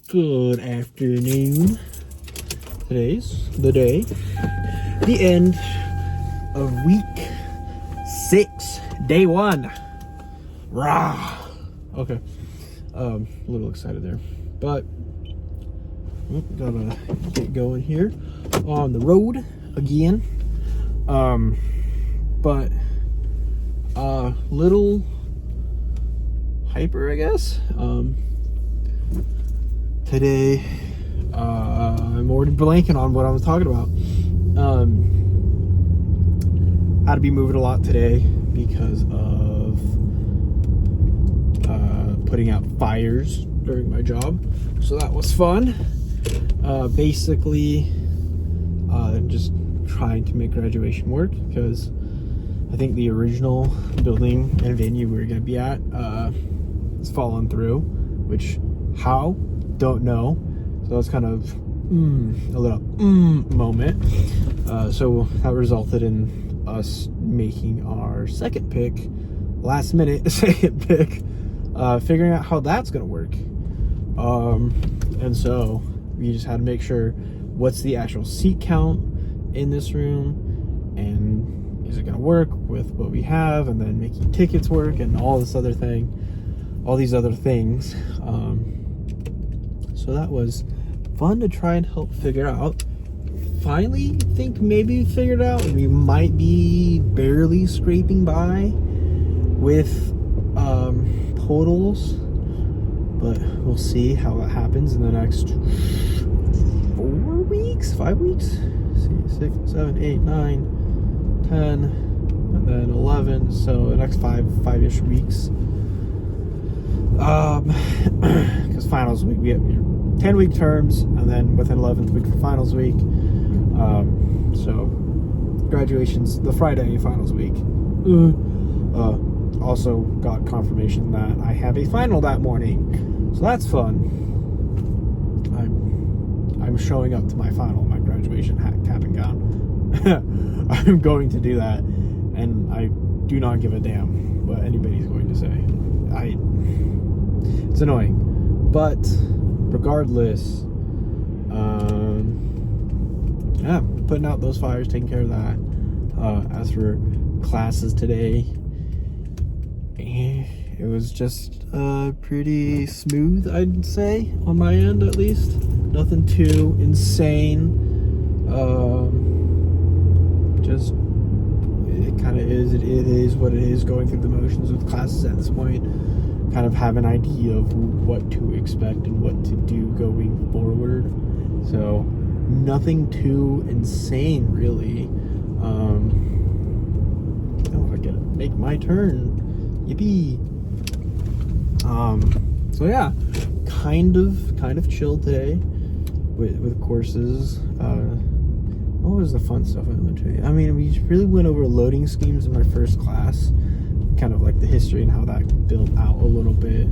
Good afternoon. Today's the day. The end of week 6, day 1. Rah! Okay. A little excited there. But gotta get going here on the road again. But little hyper, I guess. Today, I'm already blanking on what I was talking about. Had to be moving a lot today because of putting out fires during my job. So that was fun. Basically, just trying to make graduation work because I think the original building and venue we were going to be at has fallen through, which how? Don't know. So that's kind of a little moment. So that resulted in us making our second pick, last minute second pick, figuring out how that's going to work. And so we just had to make sure what's the actual seat count in this room, and is it going to work with what we have, and then making tickets work and all these other things. So that was fun to try and help figure out. Finally, think maybe figured out. We might be barely scraping by with totals, but we'll see how that happens in the next 5 weeks. 6, 7, 8, 9, 10, and then 11. So the next five-ish weeks. Because finals week, we have 10-week terms, and then within 11th week for finals week. So graduation's the Friday finals week. Also got confirmation that I have a final that morning, so that's fun. I'm showing up to my final, my graduation cap and gown. I'm going to do that, and I do not give a damn what anybody's going to say. It's annoying, but regardless, yeah, putting out those fires, taking care of that. As for classes today, it was just pretty smooth, I'd say, on my end at least. Nothing too insane. Just it kind of is. It is what it is. Going through the motions with classes at this point. Kind of have an idea of what to expect and what to do going forward. So nothing too insane, really. I get to make my turn. Yippee. So yeah, kind of chill today with courses. What was the fun stuff I learned today? I mean, we really went over loading schemes in my first class, kind of like the history and how that built out a little bit.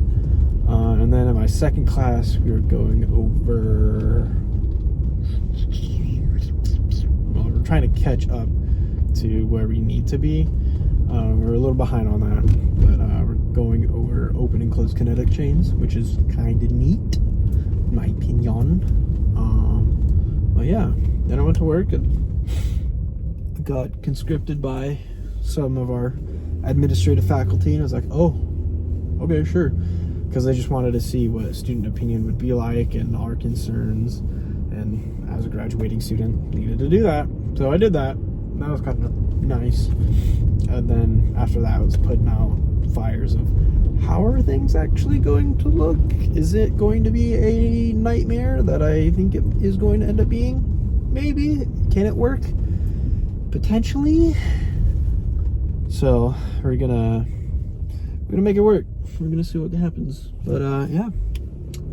And then in my second class, we were going over, well, we're trying to catch up to where we need to be. We're a little behind on that, but we're going over open and closed kinetic chains, which is kind of neat, in my opinion. But yeah, then I went to work and got conscripted by some of our administrative faculty, and I was like, oh, okay, sure, because they just wanted to see what student opinion would be like and our concerns, and as a graduating student needed to do that, so I did that. That was kind of nice. And then after that, I was putting out fires of how are things actually going to look. Is it going to be a nightmare that I think it is going to end up being? Maybe. Can it work? Potentially. So we're gonna make it work. We're gonna see what happens. But yeah,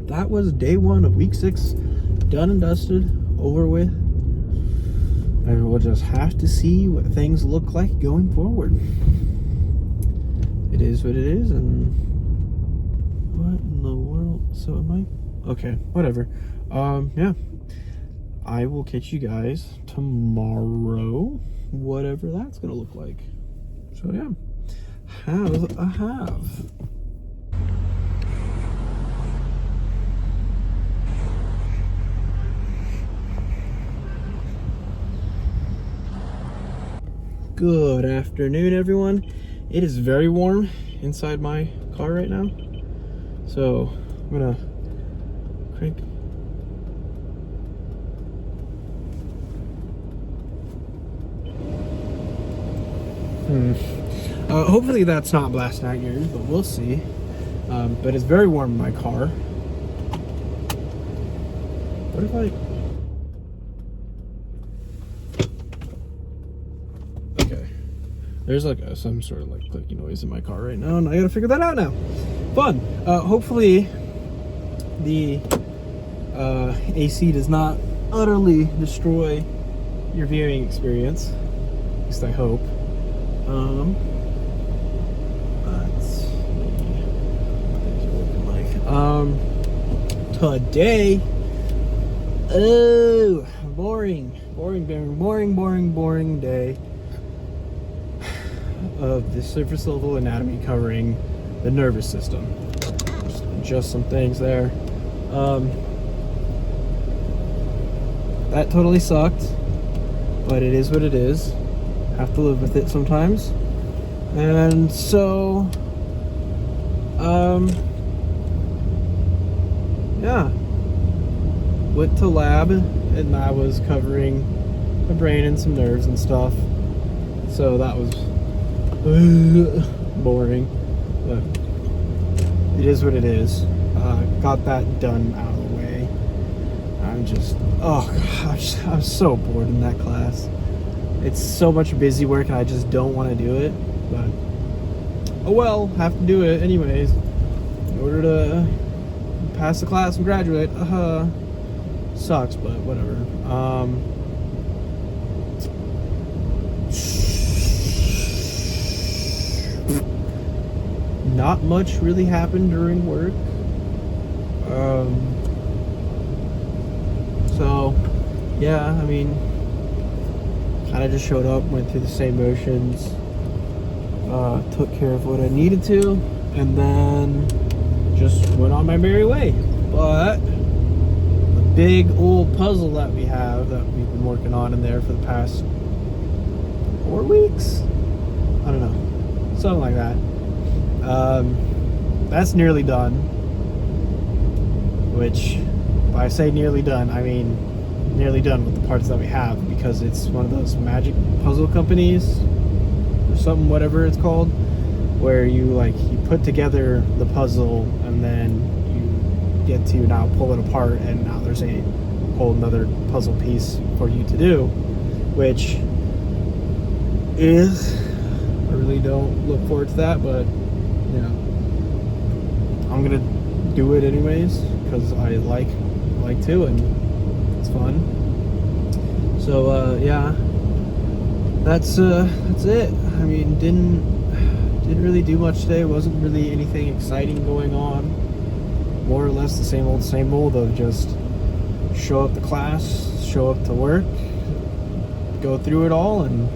that was day 1 of week 6, done and dusted, over with, and we'll just have to see what things look like going forward. It is what it is, and what in the world? So am I? Okay, whatever. Yeah, I will catch you guys tomorrow, whatever that's gonna look like. So yeah, have a have. Good afternoon, everyone. It is very warm inside my car right now, so I'm gonna crank. Hopefully that's not blasting out yours, but we'll see. But it's very warm in my car. What if I... Okay. There's like some sort of like clicky noise in my car right now, and I gotta figure that out now. Fun. Hopefully the AC does not utterly destroy your viewing experience. At least I hope. Let's see what things are looking like. Today, boring day of the surface level anatomy covering the nervous system. Just some things there. That totally sucked, but it is what it is. Have to live with it sometimes. And so, yeah. Went to lab, and I was covering the brain and some nerves and stuff. So that was boring, but it is what it is. Got that done out of the way. I'm just, oh gosh, I'm so bored in that class. It's so much busy work, and I just don't want to do it. But oh well, have to do it anyways in order to pass the class and graduate. Sucks, but whatever. Not much really happened during work. So yeah, I mean, kind of just showed up, went through the same motions, took care of what I needed to, and then just went on my merry way. But the big old puzzle that we have, that we've been working on in there for the past 4 weeks, I don't know, something like that, that's nearly done. Which, if I say nearly done, I mean nearly done with the parts that we have, because it's one of those magic puzzle companies or something, whatever it's called, where you put together the puzzle and then you get to now pull it apart, and now there's a whole another puzzle piece for you to do, which is, I really don't look forward to that, but you know, I'm gonna do it anyways because I like to, and it's fun. So yeah, that's it. I mean, didn't really do much today. Wasn't really anything exciting going on. More or less the same old of just show up to class, show up to work, go through it all, and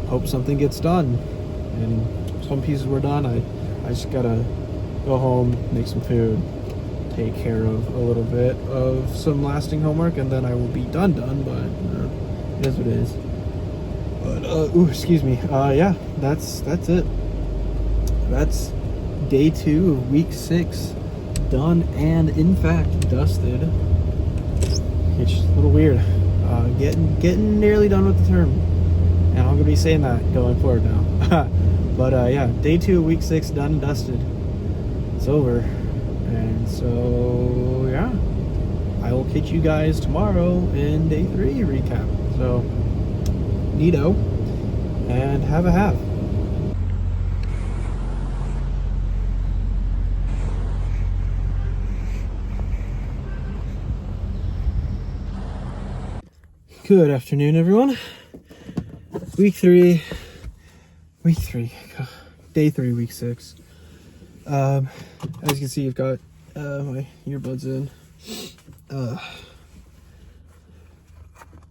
hope something gets done. And some pieces were done. I just gotta go home, make some food, take care of a little bit of some lasting homework, and then I will be done, but it is what it is. But excuse me. Yeah, that's it. That's day 2 of week 6 done, and in fact dusted. It's a little weird. Getting nearly done with the term, and I'm gonna be saying that going forward now. But yeah, day 2 of week 6 done and dusted. It's over. And so yeah, I will catch you guys tomorrow in day 3 recap. So neato, and have a have. Good afternoon, everyone. Week 3, day 3, week 6. As you can see, I've got my earbuds in.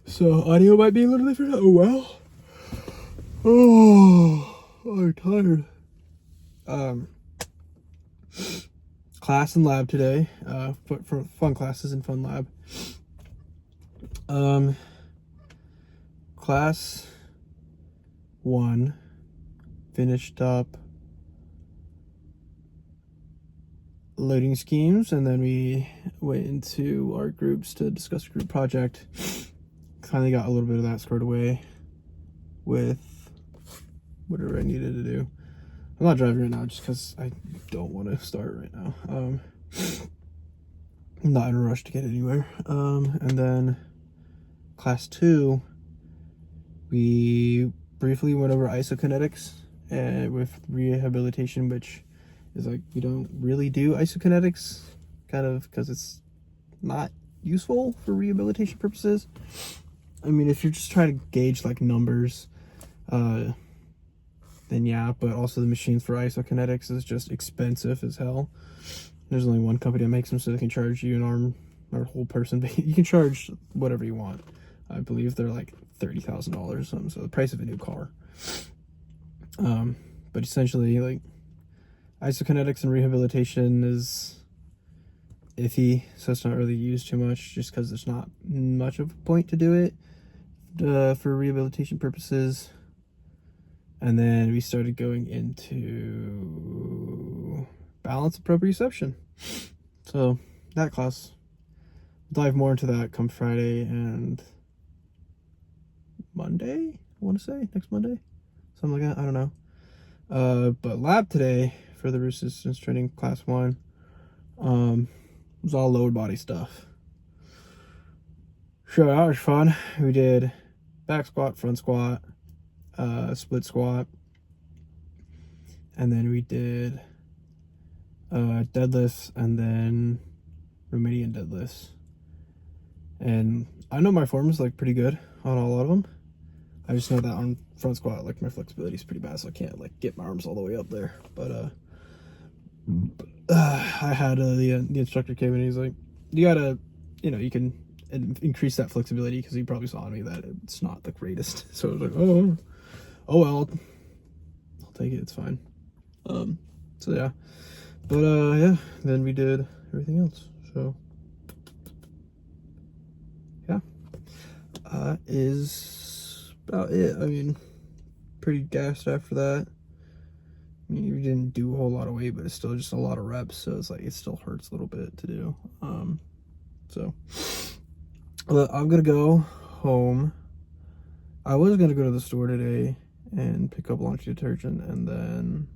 So audio might be a little different. Oh well. Oh, I'm tired. Class and lab today. For fun classes and fun lab. Class 1, finished up loading schemes, and then we went into our groups to discuss a group project. Finally got a little bit of that squared away with whatever I needed to do. I'm not driving right now just because I don't want to start right now. I'm not in a rush to get anywhere. And then class 2, we briefly went over isokinetics with rehabilitation, which is like, we don't really do isokinetics, kind of because it's not useful for rehabilitation purposes. I mean, if you're just trying to gauge like numbers, then yeah, but also the machines for isokinetics is just expensive as hell. There's only one company that makes them, so they can charge you an arm or whole person, but you can charge whatever you want. I believe they're like $30,000 or something, so the price of a new car. But essentially, like, isokinetics and rehabilitation is iffy, so it's not really used too much just because there's not much of a point to do it for rehabilitation purposes. And then we started going into balance and proprioception. So that class, we'll dive more into that come Friday and Monday, I want to say, next Monday, something like that, I don't know. But lab today for the resistance training class 1 was all lower body stuff. So that was fun. We did back squat, front squat, split squat, and then we did deadlifts, and then Romanian deadlifts. And I know my form is like pretty good on a lot of them. I just know that on front squat, like, my flexibility is pretty bad, so I can't like get my arms all the way up there. But I had the instructor came in and he's like, you gotta, you can increase that flexibility, because he probably saw in me that it's not the greatest. So I was like, oh well, I'll take it, it's fine. So yeah, but yeah, then we did everything else. So yeah, is about it. I mean, pretty gassed after that. I mean, we didn't do a whole lot of weight, but it's still just a lot of reps, so it's like, it still hurts a little bit to do. So I'm gonna go home. I was gonna go to the store today and pick up laundry detergent and then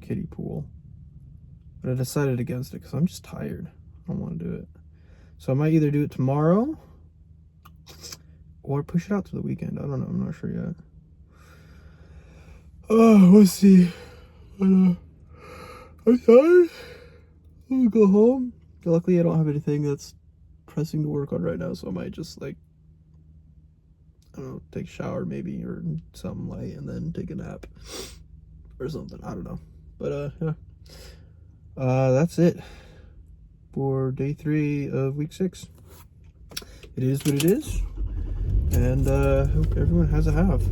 kiddie pool, but I decided against it because I'm just tired. I don't want to do it, so I might either do it tomorrow or push it out to the weekend. I don't know, I'm not sure yet. We'll see. I'm tired. I'm gonna go home. Luckily I don't have anything that's pressing to work on right now, so I might just, like, I don't know, take a shower maybe, or something light, and then take a nap or something. I don't know. But yeah, that's it for day 3 of week 6. It is what it is, and hope everyone has a have.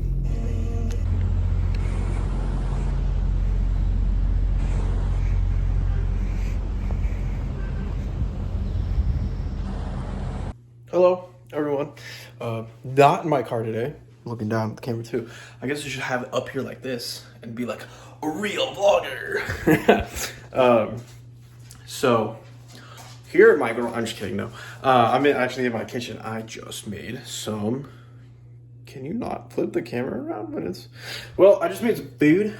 Hello, everyone. Not in my car today. Looking down at the camera too. I guess I should have it up here like this and be like a real vlogger. So here at my girl, I'm just kidding. No, I'm actually in my kitchen. I just made some. Can you not flip the camera around when it's? Well, I just made some food,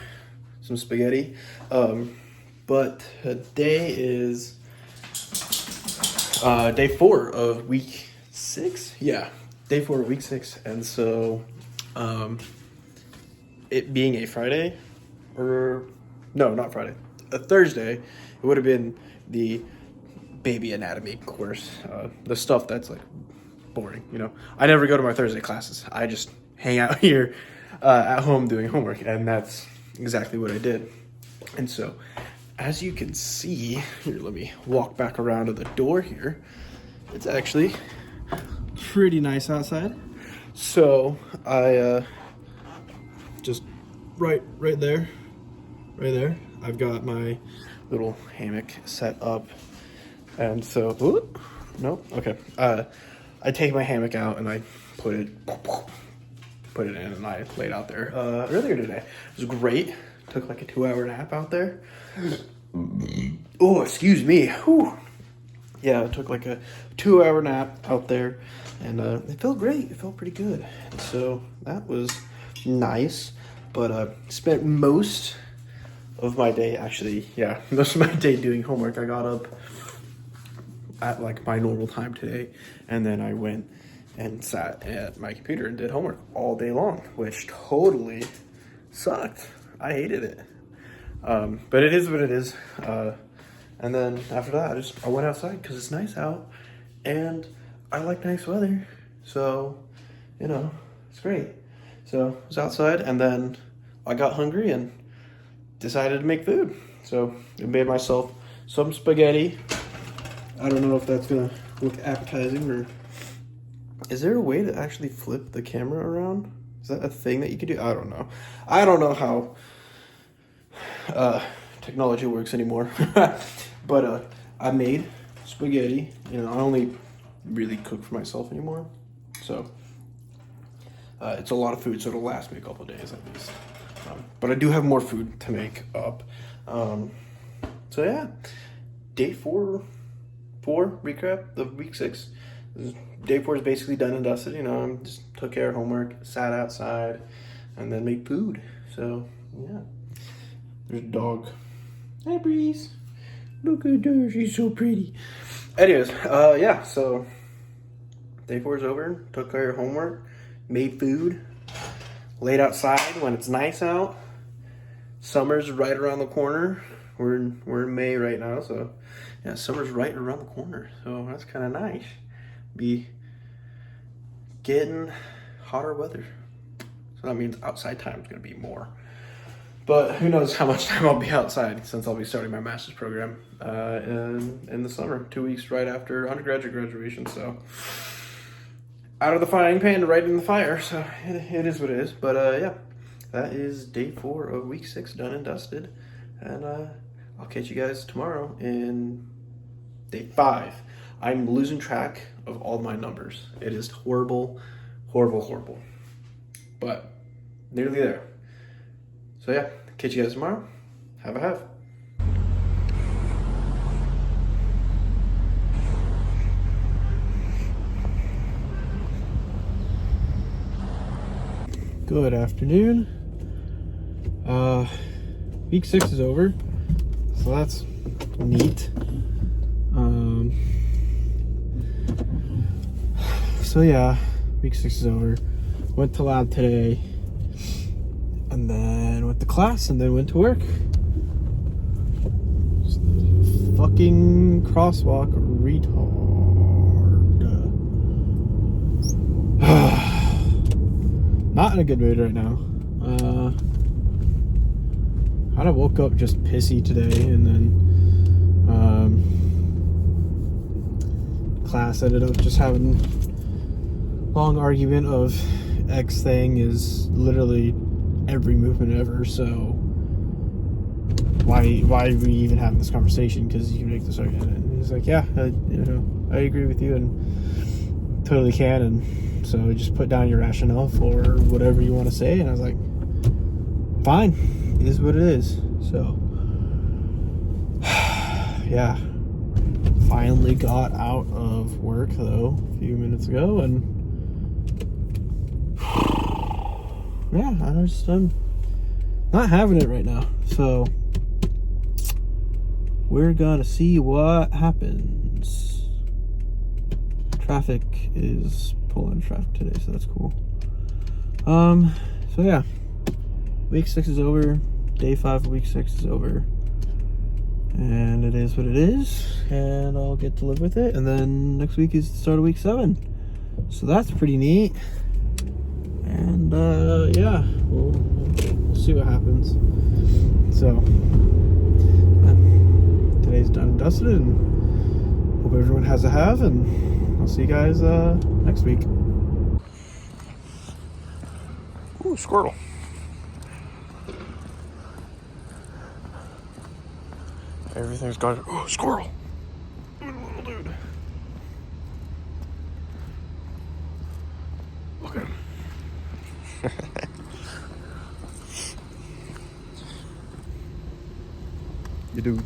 some spaghetti. But today is day 4 of week 6. Yeah, day 4 of week 6, and so it being a Friday, or no, not Friday, a Thursday, it would have been the baby anatomy course, the stuff that's like boring. I never go to my Thursday classes. I just hang out here at home doing homework, and that's exactly what I did. And so, as you can see here, let me walk back around to the door here. It's actually pretty nice outside. So I just right there, I've got my little hammock set up, and so I take my hammock out and I put put it in and I laid out there earlier today. It was great. Took like a 2-hour nap out there. Oh, excuse me. Whew. Yeah, I took like a 2-hour nap out there, and it felt great. It felt pretty good. So that was nice. But spent most of my day, most of my day doing homework. I got up at like my normal time today, and then I went and sat at my computer and did homework all day long, which totally sucked. I hated it. But it is what it is. And then after that, I went outside because it's nice out, and I like nice weather. So, it's great. So I was outside, and then I got hungry and decided to make food. So I made myself some spaghetti. I don't know if that's gonna look appetizing, or is there a way to actually flip the camera around? Is that a thing that you can do? I don't know. I don't know how technology works anymore. But I made spaghetti. I only really cook for myself anymore. So it's a lot of food, so it'll last me a couple of days at least. But I do have more food to make up. So yeah, day four recap of week 6. Day 4 is basically done and dusted. I just took care of homework, sat outside, and then made food. So yeah, there's a dog. Hey, Breeze. Look at her, she's so pretty. Anyways, yeah, so day 4 is over. Took care of homework, made food, laid outside when it's nice out. Summer's right around the corner. We're in May right now, so yeah, summer's right around the corner. So that's kind of nice. Be getting hotter weather. So that means outside time is going to be more. But who knows how much time I'll be outside, since I'll be starting my master's program in the summer, 2 weeks right after undergraduate graduation. So out of the frying pan right in the fire. So it is what it is. But yeah, that is day 4 of week 6 done and dusted. And I'll catch you guys tomorrow in day 5. I'm losing track of all my numbers. It is horrible, horrible, horrible. But nearly there. So yeah, catch you guys tomorrow. Have a have. Good afternoon. Week 6 is over, so that's neat. So yeah, week 6 is over. Went to lab today, and then went to class, and then went to work. Fucking crosswalk retard. Not in a good mood right now. Kind of woke up just pissy today, and then class ended up just having long argument of X thing is literally every movement ever, so why are we even having this conversation, because you can make this argument. And he's like, yeah, I agree with you and totally can, and so just put down your rationale for whatever you want to say. And I was like, fine, it is what it is. So yeah, finally got out of work though a few minutes ago, and yeah, I'm not having it right now. So we're gonna see what happens. Traffic is pulling traffic today, so that's cool. So yeah, week 6 is over. Day 5 of week 6 is over, and it is what it is, and I'll get to live with it. And then next week is the start of week 7, so that's pretty neat. And yeah, we'll see what happens. So today's done and dusted, and hope everyone has a have, and I'll see you guys next week. Ooh, squirrel. Everything's got it. Oh, squirrel. Little dude. Look at him. You do.